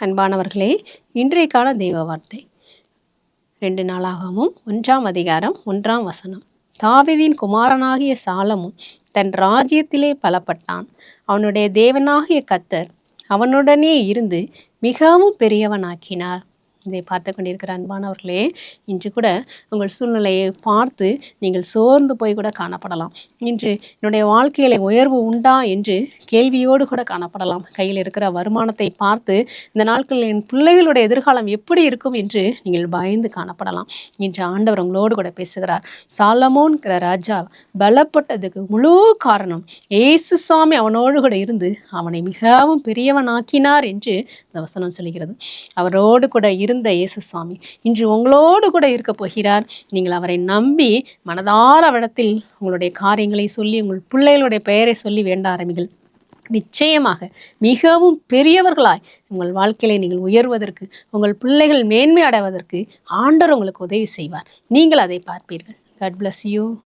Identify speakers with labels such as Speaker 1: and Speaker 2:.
Speaker 1: அன்பானவர்களே, இன்றைக்கான தெய்வ வார்த்தை 2 நாளாகமம் 1ஆம் அதிகாரம் 1ஆம் வசனம். தாவீதின் குமாரனாகிய சாலமோன் தன் ராஜ்யத்திலே பலப்பட்டான். அவனுடைய தேவனாகிய கர்த்தர் அவனுடனே இருந்து மிகவும் பெரியவனாக்கினார். இதை பார்த்து கொண்டிருக்கிற அன்பானவர்களே, இன்று கூட உங்கள் சூழ்நிலையை பார்த்து நீங்கள் சோர்ந்து போய் கூட காணப்படலாம். இன்று என்னுடைய வாழ்க்கையில உயர்வு உண்டா என்று கேள்வியோடு கூட காணப்படலாம். கையில் இருக்கிற வருமானத்தை பார்த்து இந்த நாட்களில் என் பிள்ளைகளுடைய எதிர்காலம் எப்படி இருக்கும் என்று நீங்கள் பயந்து காணப்படலாம். இன்று ஆண்டவர் உங்களோடு கூட பேசுகிறார். சாலமோன்கிற ராஜா பலப்பட்டதுக்கு முழு காரணம் இயேசு சாமி அவனோடு கூட இருந்து அவனை மிகவும் பெரியவனாக்கினார் என்று இந்த வசனம் சொல்கிறது. அவரோடு கூட இருந்த இயேசு சாமி இன்று உங்களோடு கூட இருக்க போகிறார். நீங்கள் அவரை நம்பி மனதார அவரிடத்தில் உங்களுடைய காரியங்களை சொல்லி உங்கள் பிள்ளைகளுடைய பெயரை சொல்லி வேண்ட ஆரம்பிங்கள். நிச்சயமாக மிகவும் பெரியவர்களாய் உங்கள் வாழ்க்கையில நீங்கள் உயர்வதற்கு, உங்கள் பிள்ளைகள் மேன்மை அடைவதற்கு ஆண்டவர் உங்களுக்கு உதவி செய்வார். நீங்கள் அதை பார்ப்பீர்கள். God bless you.